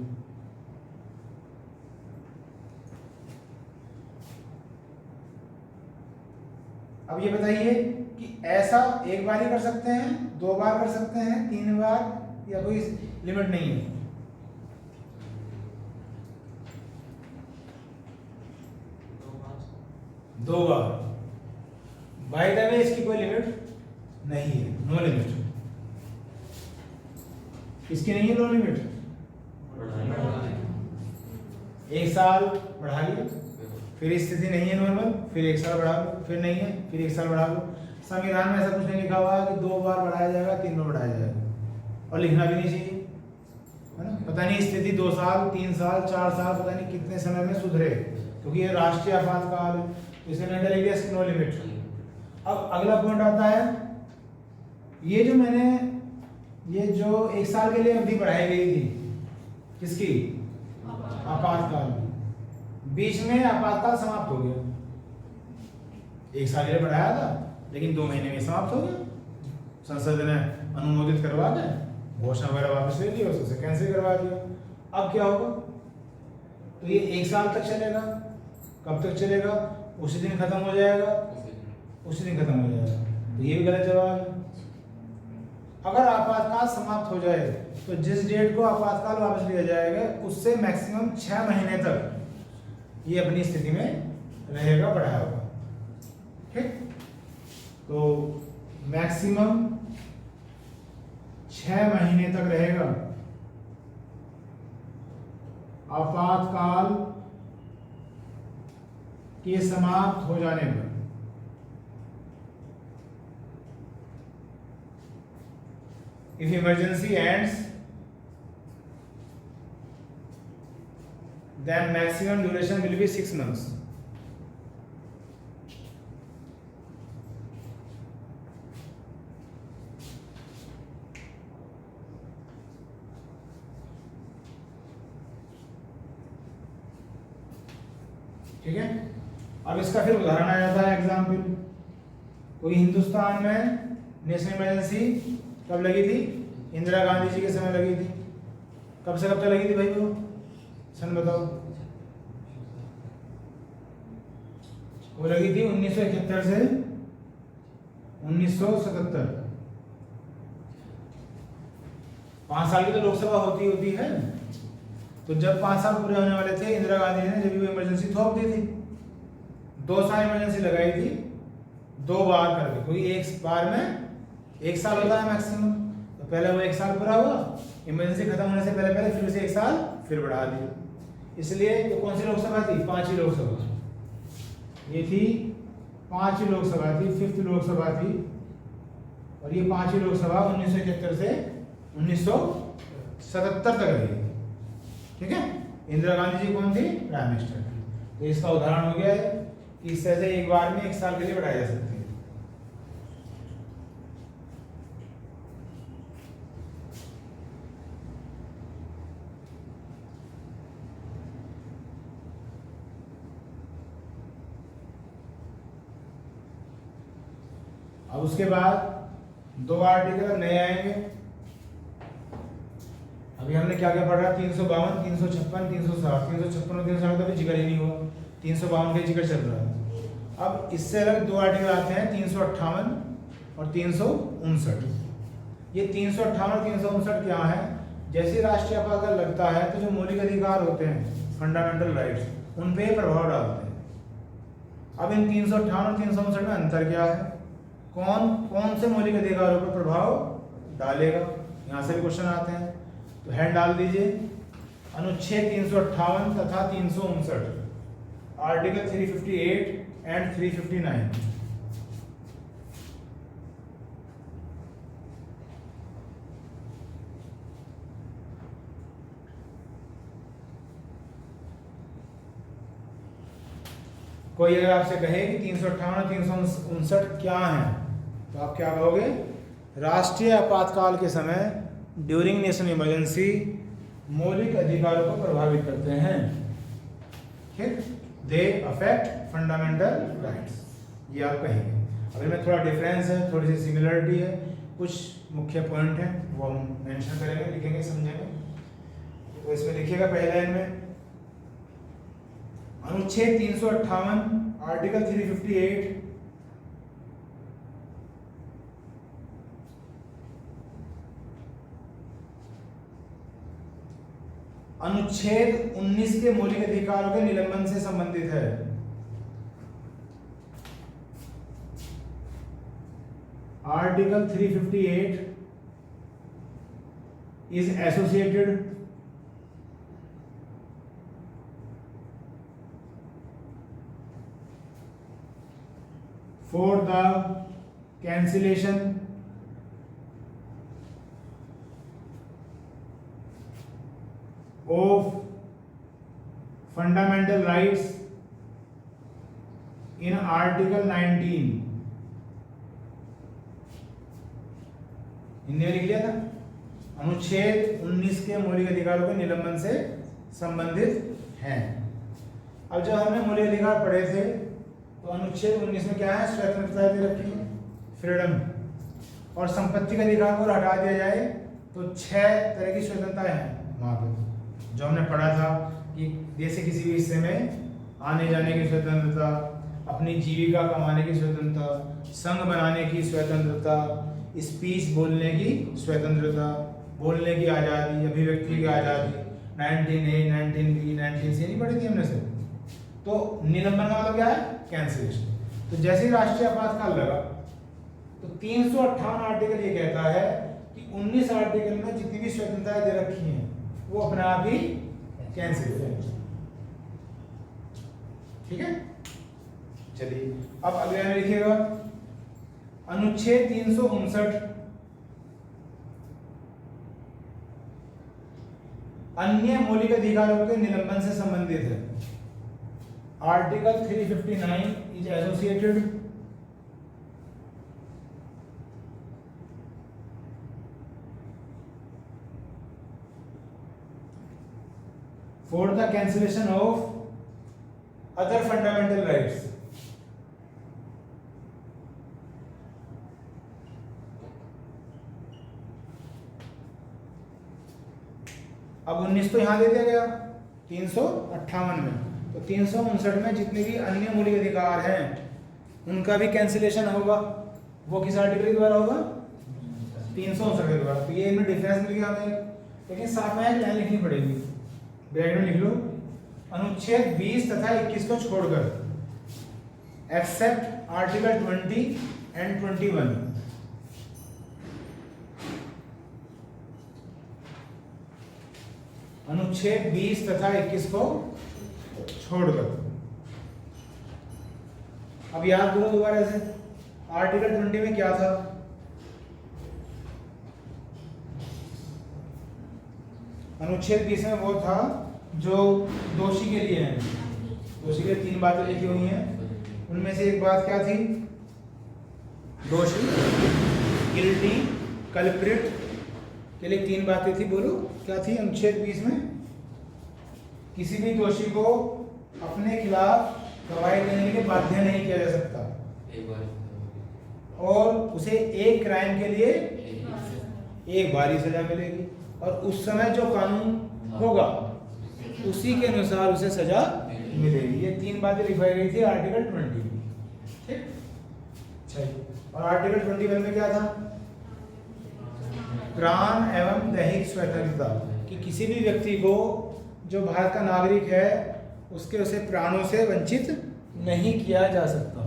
Speaker 1: अब ये बताइए कि ऐसा एक बार ही कर सकते हैं, 2 बार कर सकते हैं, 3 बार, या कोई लिमिट नहीं है? दो बार। बाय द वे इसकी कोई लिमिट नहीं है, नो लिमिट। इसकी नहीं है नो लिमिट। 1 साल बढ़ा लिया, फिर स्थिति नहीं है नॉर्मल, फिर 1 साल बढ़ा लो, फिर नहीं है, फिर 1 साल बढ़ा लो। संविधान में ऐसा कुछ नहीं लिखा हुआ है कि 2 बार बढ़ाया जाएगा, 3 बार बढ़ाया जाएगा, और लिखना भी नहीं चाहिए, है ना। पता नहीं स्थिति 2 साल, 3 साल, 4 साल, पता नहीं कितने समय में सुधरे, क्योंकि ये राष्ट्रीय आपातकाल है, इसे मैंने लिख दिया नो लिमिट। अब अगला पॉइंट आता है, ये जो मैंने ये जो 1 साल के लिए अवधि बढ़ाई गई थी, किसकी? आपातकाल। बीच में आपातकाल समाप्त हो गया। 1 साल के लिए बढ़ाया था, लेकिन 2 महीने में समाप्त हो गया। संसद ने अनुमोदित करवा के घोषणा वगैरह वापस ले ली, उसे कैंसिल करवा दिया। अब क्या होगा? तो ये 1 साल तक चलेगा। कब तक चलेगा? उसी दिन खत्म हो जाएगा, उसी दिन खत्म हो जाएगा। तो ये भी गलत जवाब है। अगर आपातकाल समाप्त हो जाए तो जिस डेट को आपातकाल वापस लिया जाएगा उससे मैक्सिमम 6 महीने तक ये अपनी स्थिति में रहेगा, बढ़ाया हुआ। ठीक, तो मैक्सिमम 6 महीने तक रहेगा आपातकाल के समाप्त हो जाने पर। If emergency ends, then maximum duration will be 6 months. ठीक है, अब इसका फिर उदाहरण आ जाता है एग्जाम्पल। कोई हिंदुस्तान में नेशनल इमरजेंसी कब लगी थी? इंदिरा गांधी जी के समय लगी थी। कब से कब तक लगी थी भाई वो सन बताओ? वो लगी थी 1971 से 1977। 5 साल की तो लोकसभा होती है। तो जब 5 साल पूरे होने वाले थे, इंदिरा गांधी ने जब वो इमरजेंसी थोप दी थी। 2 साल इमरजेंसी लगाई थी, 2 बार करके, क्योंकि एक बार में 1 साल होता है मैक्सिमम। तो पहले वो 1 साल पूरा हुआ, इमरजेंसी खत्म होने से पहले फिर उसे 1 साल फिर बढ़ा दिया। इसलिए तो कौन सी लोकसभा थी? 5वीं लोकसभा। ये थी 5वीं लोकसभा थी, 5th लोकसभा थी। और ये 5वीं लोकसभा 1971 से 1977 तक रही। ठीक है, इंदिरा गांधी जी कौन थी? प्राइम मिनिस्टर थी। तो इसका उदाहरण हो गया है कि इस तरह से एक बार में 1 साल के लिए बढ़ाया जा सकता है। अब उसके बाद 2 आर्टिकल नए आएंगे। अभी हमने क्या क्या पढ़ा? 352, 356, 360। 356 और 360 का भी जिक्र ही नहीं हुआ, 352 का जिक्र चल रहा है। अब इससे अलग 2 आर्टिकल आते हैं, 358 और 359। ये 358 और 359 क्या है? जैसे राष्ट्रीय आपातकाल लगता है तो जो मौलिक अधिकार होते हैं, फंडामेंटल राइट्स, उन पे प्रभाव डालते हैं। अब इन 358 और 359 में अंतर क्या है? कौन से मौलिक अधिकारों पर प्रभाव डालेगा? यहाँ से भी क्वेश्चन आते हैं, तो हेड डाल दीजिए अनुच्छेद 358 तथा 359, आर्टिकल 358 एंड 359। कोई अगर आपसे कहे कि 358 और 359 क्या है, तो आप क्या कहोगे? राष्ट्रीय आपातकाल के समय ड्यूरिंग नेशनल इमरजेंसी मौलिक अधिकारों को प्रभावित करते हैं। ठीक, दे अफेक्ट फंडामेंटल राइट्स, ये आप कहेंगे। अब इनमें थोड़ा डिफरेंस है, थोड़ी सी सिमिलरिटी है, कुछ मुख्य पॉइंट हैं वो हम मेंशन करेंगे, लिखेंगे, समझेंगे। तो इसमें लिखिएगा पहले लाइन में अनुच्छेद 358 आर्टिकल 358 अनुच्छेद 19 के मौलिक अधिकारों के निलंबन से संबंधित है। Article 358 is associated for the cancellation of fundamental rights in Article 19। Hindi में लिख लिया था, अनुच्छेद 19 के मौलिक अधिकारों के निलंबन से संबंधित हैं। अब जब हमने मौलिक अधिकार पढ़े थे तो अनुच्छेद 19 में क्या है? स्वतंत्रता दे रखी है, फ्रीडम। और संपत्ति के अधिकार को हटा दिया जाए तो 6 तरह की स्वतंत्रता है वहां पे, जो हमने पढ़ा था कि देश के किसी भी हिस्से में आने जाने की स्वतंत्रता, अपनी जीविका कमाने की स्वतंत्रता, संघ बनाने की स्वतंत्रता, स्पीच बोलने की स्वतंत्रता, बोलने की आज़ादी, अभिव्यक्ति की आज़ादी, 19A 19B 19C नहीं पढ़ी थी हमने सब। तो निलंबन का मतलब क्या है? कैंसिलेशन। तो जैसे ही राष्ट्रीय आपातकाल लगा तो 358 आर्टिकल ये कहता है कि 19 आर्टिकल में जितनी भी स्वतंत्रताएं दे रखी हैं वो अपने आप ही कैंसिल हो जाएंगी। ठीक है, चलिए अब अगले में लिखिएगा अनुच्छेद 359 अन्य मौलिक अधिकारों के निलंबन से संबंधित है। Article 359 is associated for the cancellation of other fundamental rights. अब 19 तो यहां दे दिया गया 358 में, तो 359 में जितने भी अन्य मौलिक अधिकार हैं उनका भी कैंसिलेशन होगा। वो किस आर्टिकल के द्वारा होगा? 359 के द्वारा। तो ये इनमें डिफरेंस मिल गया हमें, लेकिन साथ में एक लाइन लिखनी पड़ेगी, ब्रैकेट में लिख लो अनुच्छेद 20 तथा 21 को छोड़कर एक्सेप्ट आर्टिकल 20 एंड 21। अनुच्छेद 20 तथा 21 को छोड़कर। अब याद करो दोबारा से, आर्टिकल 20 में क्या था? अनुच्छेद 20 में वो था जो दोषी के लिए है। दोषी के लिए 3 बातें लिखी हुई हैं, उनमें से एक बात क्या थी? दोषी, गिल्टी, कल्प्रिट के लिए 3 बातें थी। बोलो क्या थी अनुच्छेद 20 में? किसी भी दोषी को अपने खिलाफ गवाही देने के लिए बाध्य नहीं किया जा सकता, और उसे एक क्राइम के लिए एक बार ही सजा मिलेगी, और उस समय जो कानून होगा उसी के अनुसार उसे सजा मिलेगी। ये 3 बातें लिखवाई गई थी आर्टिकल 20 में। ठीक, चलिए, और आर्टिकल 21 में क्या था? प्राण एवं दैहिक स्वतंत्रता, कि किसी भी व्यक्ति को जो भारत का नागरिक है उसके उसे प्राणों से वंचित नहीं किया जा सकता।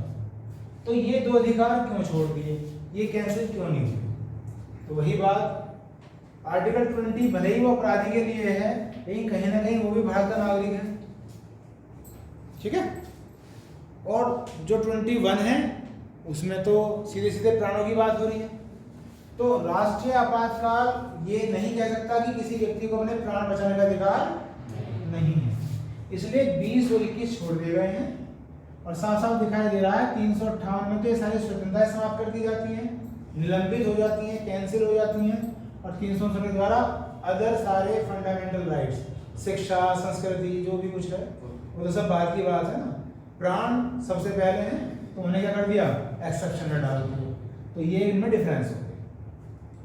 Speaker 1: तो ये 2 अधिकार क्यों छोड़ दिए? ये कैंसिल क्यों नहीं हुए? तो वही बात, आर्टिकल 20 भले ही वो अपराधी के लिए है, लेकिन कहीं ना कहीं वो भी भारत का नागरिक है। ठीक है, और जो 21 है उसमें तो सीधे सीधे प्राणों की बात हो रही है। तो राष्ट्रीय आपातकाल ये नहीं कह सकता कि किसी व्यक्ति को अपने प्राण बचाने का अधिकार नहीं है, इसलिए 20 और 21 छोड़ दिए गए हैं। और साफ साफ दिखाई दे रहा है 358 में तो ये सारी स्वतंत्रताएं समाप्त कर दी जाती हैं, निलंबित हो जाती हैं, कैंसिल हो जाती हैं, और 359 के द्वारा अदर सारे फंडामेंटल राइट्स, शिक्षा, संस्कृति, जो भी कुछ है वो तो सब बात की बात है ना। प्राण सबसे पहले हैं, तो उन्हें क्या कर दिया? एक्सेप्शन में डाल दिया। तो ये इनमें डिफरेंस हो गया।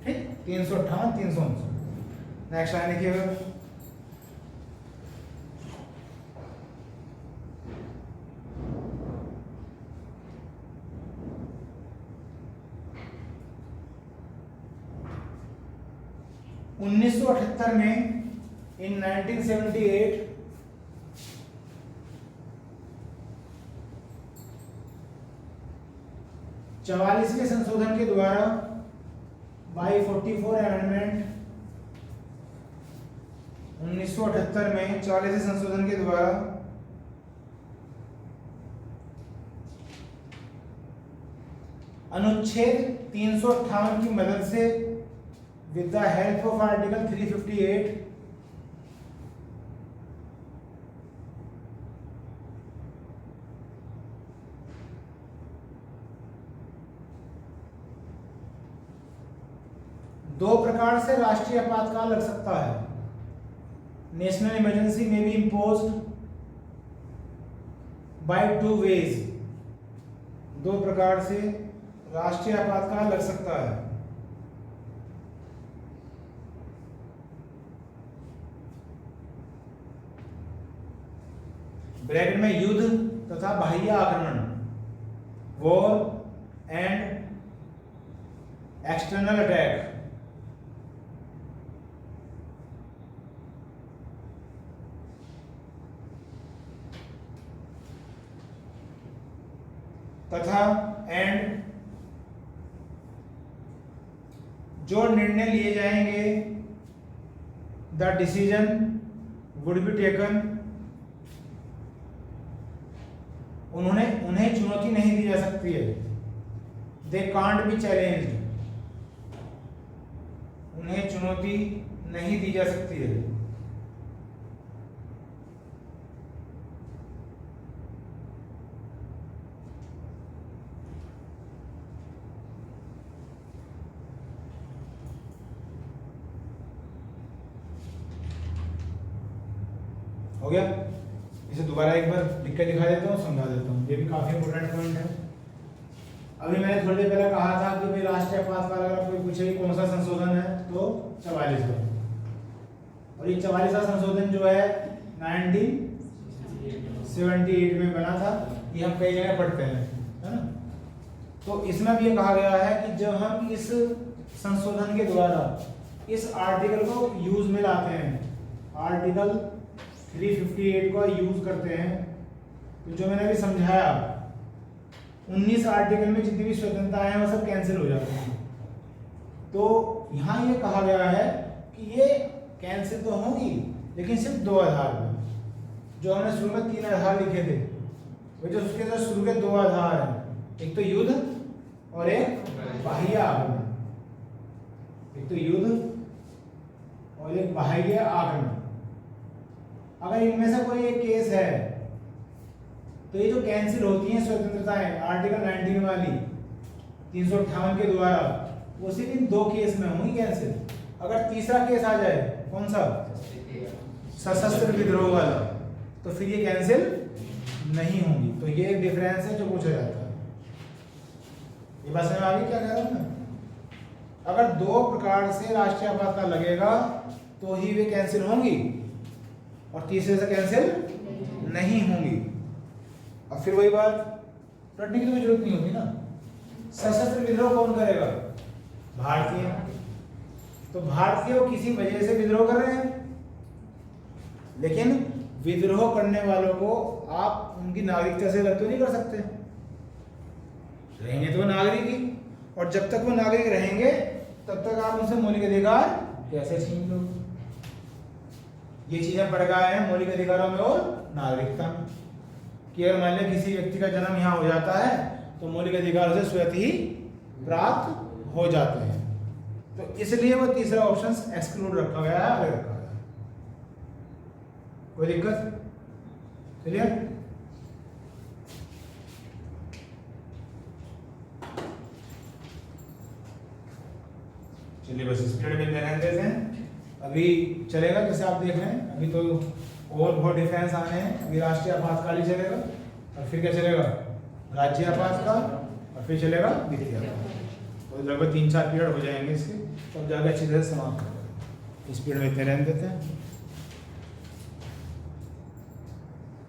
Speaker 1: ठीक, 358 359। नेक्स्ट लाइन लिखिएगा, (1978) में इन 1978 44वें संशोधन के द्वारा बाई 44 अमेंडमेंट 1978 में 44वें संशोधन के द्वारा अनुच्छेद 358 की मदद से with the help of article 358 दो प्रकार से राष्ट्रीय आपातकाल लग सकता है। नेशनल इमरजेंसी में बी इम्पोज्ड बाय 2 ways। 2 प्रकार से राष्ट्रीय आपातकाल लग सकता है। ब्रैकेट में युद्ध तथा बाह्य आक्रमण, वॉर एंड एक्सटर्नल अटैक, तथा एंड जो निर्णय लिए जाएंगे, the decision would be taken, उन्हें चुनौती नहीं दी जा सकती है। दे कांट बी चैलेंज्ड, उन्हें चुनौती नहीं दी जा सकती है। हो गया? इसे दोबारा एक बार लिख के दिखा देता हूँ, समझा देता हूँ, ये भी काफी इंपॉर्टेंट पॉइंट है। अभी मैंने थोड़ी देर पहले कहा था कि भाई राष्ट्रीय आपातकाल अगर कोई पूछे कि कौन सा संशोधन है तो 44वां, और ये 44वां संशोधन जो है 1978 में बना था, ये हम कई जगह पढ़ते हैं, है ना। तो इसमें भी ये कहा गया है कि जब हम इस संशोधन के द्वारा इस आर्टिकल को यूज में लाते हैं, आर्टिकल 358 का यूज करते हैं, तो जो मैंने अभी समझाया 19 आर्टिकल में जितनी भी स्वतंत्रताएं हैं वो सब कैंसिल हो जाती हैं। तो यहाँ ये कहा गया है कि ये कैंसिल तो होंगी लेकिन सिर्फ 2 आधार पर। जो हमने शुरू में 3 आधार लिखे थे, वो जो उसके अंदर शुरू के 2 आधार हैं, एक तो युद्ध और एक बाह्य आक्रमण, एक तो युद्ध और एक बाह्य आक्रमण। अगर इनमें से कोई एक केस है तो ये जो कैंसिल होती हैं स्वतंत्रताएं आर्टिकल 19 वाली 358 के द्वारा, वो सिर्फ इन 2 केस में होंगी कैंसिल। अगर तीसरा केस आ जाए, कौन सा, सशस्त्र विद्रोह वाला, तो फिर ये कैंसिल नहीं होंगी। तो ये एक डिफरेंस है जो पूछा जाता है। ये बात समझ आ गई क्या कह रहा हूं मैं? अगर 2 प्रकार से राष्ट्रीय आपातकाल लगेगा तो ही वे कैंसिल होंगी और तीसरे से कैंसिल नहीं होंगी। अब फिर वही बात, रटने की तो जरूरत नहीं होती ना। सशस्त्र विद्रोह कौन करेगा? भारतीय। तो भारतीय किसी वजह से विद्रोह कर रहे हैं, लेकिन विद्रोह करने वालों को आप उनकी नागरिकता से रद्द तो नहीं कर सकते, रहेंगे तो नागरिक ही, और जब तक वो नागरिक रहेंगे तब तक आप उनसे मौलिक अधिकार कैसे छीन लो। ये चीजें पड़ गए हैं मौलिक अधिकारों में और नागरिकता में, कि अगर मान लिया किसी व्यक्ति का जन्म यहाँ हो जाता है तो मौलिक अधिकार उसे स्वतः ही प्राप्त हो जाते हैं। तो इसलिए वो तीसरा ऑप्शन एक्सक्लूड रखा गया है, अलग रखा गया है। कोई दिक्कत? चलिए बस इस पीरियड में रहने देते हैं। अभी चलेगा जैसे आप देख रहे हैं, अभी तो और बहुत डिफरेंस आने हैं। अभी राष्ट्रीय आपातकाल ही चलेगा और फिर क्या चलेगा, राज्य आपातकाल, और फिर चलेगा द्वितीय आपातकाल। तो लगभग 3-4 पीरियड हो जाएंगे इसके, तब जाकर अच्छी तरह से समाप्त हो जाएगा। इस पीरियड में इतने रहने देते हैं।